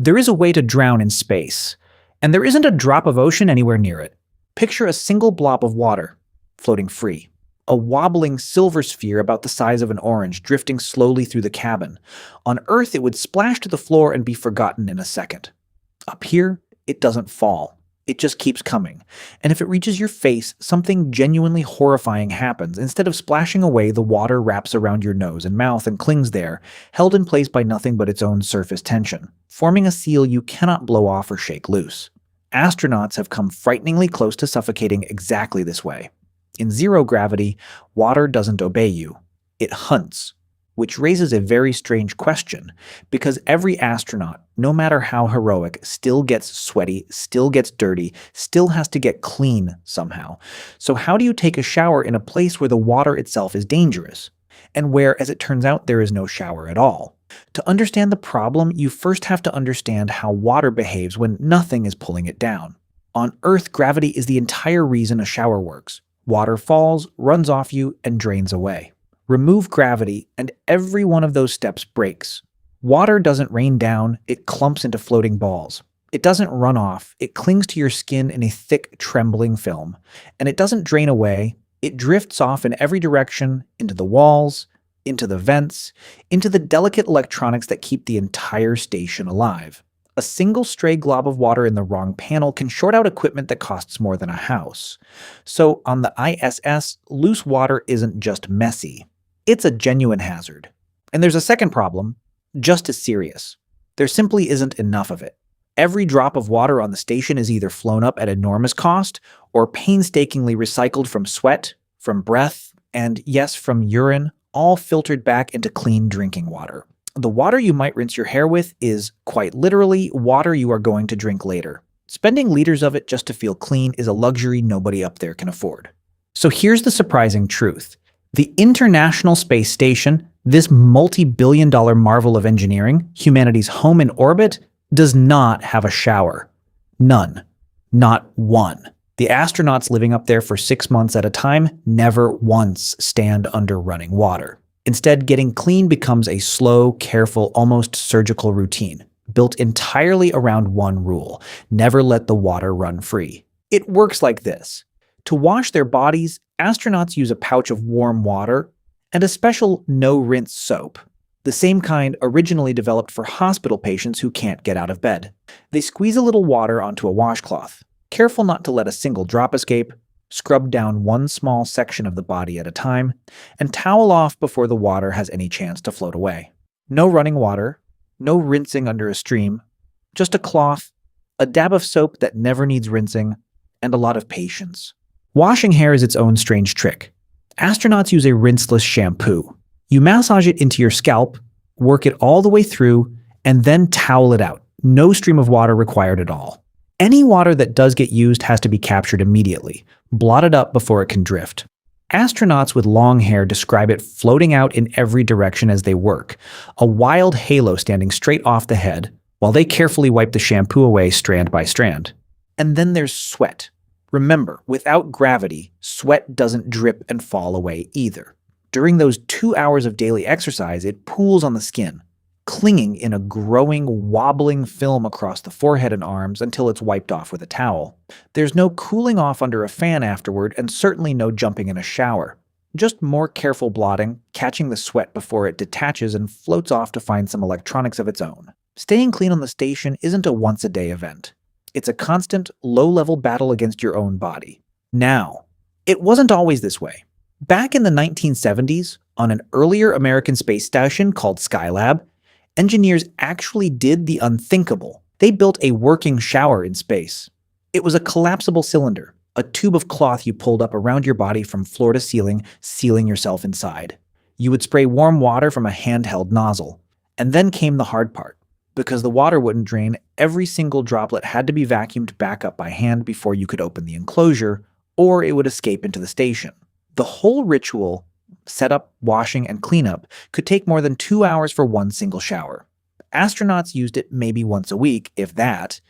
There is a way to drown in space, and there isn't a drop of ocean anywhere near it. Picture a single blob of water, floating free. A wobbling silver sphere about the size of an orange drifting slowly through the cabin. On Earth, it would splash to the floor and be forgotten in a second. Up here, it doesn't fall. It just keeps coming. And if it reaches your face, something genuinely horrifying happens. Instead of splashing away, the water wraps around your nose and mouth and clings there, held in place by nothing but its own surface tension, forming a seal you cannot blow off or shake loose. Astronauts have come frighteningly close to suffocating exactly this way. In zero gravity, water doesn't obey you. It hunts. Which raises a very strange question, because every astronaut, no matter how heroic, still gets sweaty, still gets dirty, still has to get clean somehow. So how do you take a shower in a place where the water itself is dangerous? And where, as it turns out, there is no shower at all? To understand the problem, you first have to understand how water behaves when nothing is pulling it down. On Earth, gravity is the entire reason a shower works. Water falls, runs off you, and drains away. Remove gravity, and every one of those steps breaks. Water doesn't rain down, it clumps into floating balls. It doesn't run off, it clings to your skin in a thick, trembling film. And it doesn't drain away, it drifts off in every direction, into the walls, into the vents, into the delicate electronics that keep the entire station alive. A single stray glob of water in the wrong panel can short out equipment that costs more than a house. So on the ISS, loose water isn't just messy. It's a genuine hazard. And there's a second problem, just as serious. There simply isn't enough of it. Every drop of water on the station is either flown up at enormous cost or painstakingly recycled from sweat, from breath, and yes, from urine, all filtered back into clean drinking water. The water you might rinse your hair with is, quite literally, water you are going to drink later. Spending liters of it just to feel clean is a luxury nobody up there can afford. So here's the surprising truth. The International Space Station, this multi-billion-dollar marvel of engineering, humanity's home in orbit, does not have a shower. None. Not one. The astronauts living up there for 6 months at a time never once stand under running water. Instead, getting clean becomes a slow, careful, almost surgical routine, built entirely around one rule: never let the water run free. It works like this. To wash their bodies, astronauts use a pouch of warm water and a special no-rinse soap, the same kind originally developed for hospital patients who can't get out of bed. They squeeze a little water onto a washcloth, careful not to let a single drop escape, scrub down one small section of the body at a time, and towel off before the water has any chance to float away. No running water, no rinsing under a stream, just a cloth, a dab of soap that never needs rinsing, and a lot of patience. Washing hair is its own strange trick. Astronauts use a rinseless shampoo. You massage it into your scalp, work it all the way through, and then towel it out. No stream of water required at all. Any water that does get used has to be captured immediately, blotted up before it can drift. Astronauts with long hair describe it floating out in every direction as they work, a wild halo standing straight off the head, while they carefully wipe the shampoo away strand by strand. And then there's sweat. Remember, without gravity, sweat doesn't drip and fall away either. During those 2 hours of daily exercise, it pools on the skin, clinging in a growing, wobbling film across the forehead and arms until it's wiped off with a towel. There's no cooling off under a fan afterward, and certainly no jumping in a shower. Just more careful blotting, catching the sweat before it detaches and floats off to find some electronics of its own. Staying clean on the station isn't a once-a-day event. It's a constant, low-level battle against your own body. Now, it wasn't always this way. Back in the 1970s, on an earlier American space station called Skylab, engineers actually did the unthinkable. They built a working shower in space. It was a collapsible cylinder, a tube of cloth you pulled up around your body from floor to ceiling, sealing yourself inside. You would spray warm water from a handheld nozzle. And then came the hard part. Because the water wouldn't drain, every single droplet had to be vacuumed back up by hand before you could open the enclosure, or it would escape into the station. The whole ritual, setup, washing, and cleanup, could take more than 2 hours for one single shower. Astronauts used it maybe once a week, if that,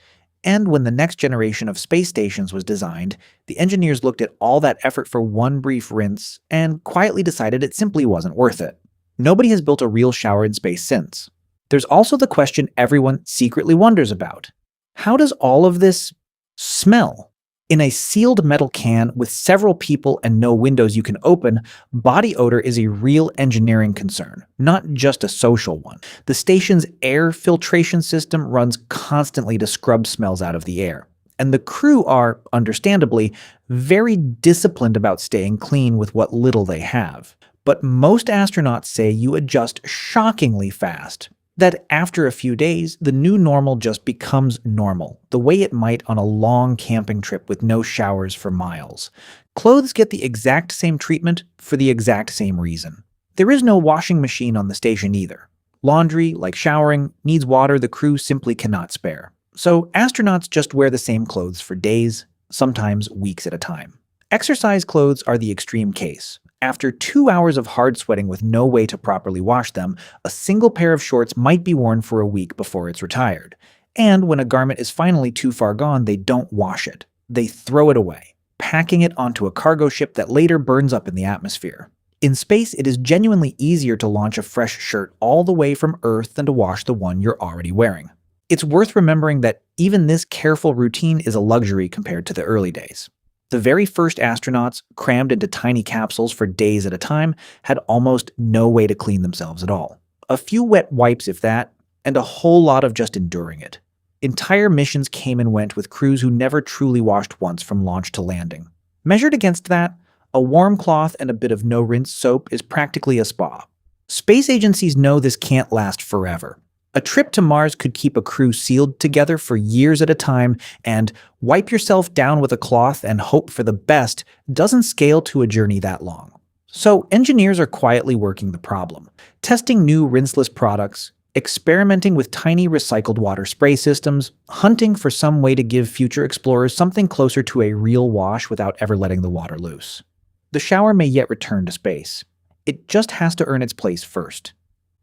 and when the next generation of space stations was designed, the engineers looked at all that effort for one brief rinse and quietly decided it simply wasn't worth it. Nobody has built a real shower in space since. There's also the question everyone secretly wonders about. How does all of this smell? In a sealed metal can with several people and no windows you can open, body odor is a real engineering concern, not just a social one. The station's air filtration system runs constantly to scrub smells out of the air. And the crew are, understandably, very disciplined about staying clean with what little they have. But most astronauts say you adjust shockingly fast. That after a few days, the new normal just becomes normal, the way it might on a long camping trip with no showers for miles. Clothes get the exact same treatment for the exact same reason. There is no washing machine on the station either. Laundry, like showering, needs water the crew simply cannot spare. So astronauts just wear the same clothes for days, sometimes weeks at a time. Exercise clothes are the extreme case. After 2 hours of hard sweating with no way to properly wash them, a single pair of shorts might be worn for a week before it's retired. And when a garment is finally too far gone, they don't wash it. They throw it away, packing it onto a cargo ship that later burns up in the atmosphere. In space, it is genuinely easier to launch a fresh shirt all the way from Earth than to wash the one you're already wearing. It's worth remembering that even this careful routine is a luxury compared to the early days. The very first astronauts, crammed into tiny capsules for days at a time, had almost no way to clean themselves at all. A few wet wipes, if that, and a whole lot of just enduring it. Entire missions came and went with crews who never truly washed once from launch to landing. Measured against that, a warm cloth and a bit of no-rinse soap is practically a spa. Space agencies know this can't last forever. A trip to Mars could keep a crew sealed together for years at a time, and wipe yourself down with a cloth and hope for the best doesn't scale to a journey that long. So engineers are quietly working the problem, testing new rinseless products, experimenting with tiny recycled water spray systems, hunting for some way to give future explorers something closer to a real wash without ever letting the water loose. The shower may yet return to space. It just has to earn its place first.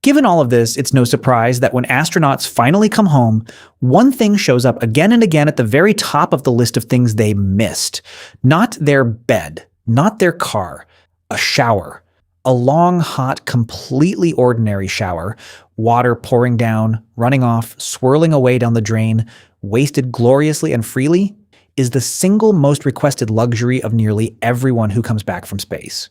Given all of this, it's no surprise that when astronauts finally come home, one thing shows up again and again at the very top of the list of things they missed. Not their bed, not their car, a shower. A long, hot, completely ordinary shower, water pouring down, running off, swirling away down the drain, wasted gloriously and freely, is the single most requested luxury of nearly everyone who comes back from space.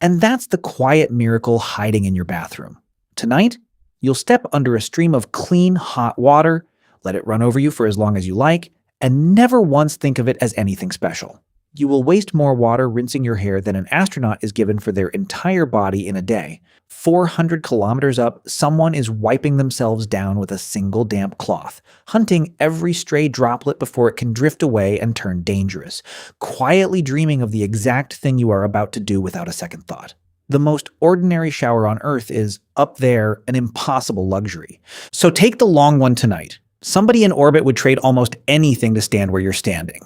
And that's the quiet miracle hiding in your bathroom. Tonight, you'll step under a stream of clean, hot water, let it run over you for as long as you like, and never once think of it as anything special. You will waste more water rinsing your hair than an astronaut is given for their entire body in a day. 400 kilometers up, someone is wiping themselves down with a single damp cloth, hunting every stray droplet before it can drift away and turn dangerous, quietly dreaming of the exact thing you are about to do without a second thought. The most ordinary shower on Earth is, up there, an impossible luxury. So take the long one tonight. Somebody in orbit would trade almost anything to stand where you're standing.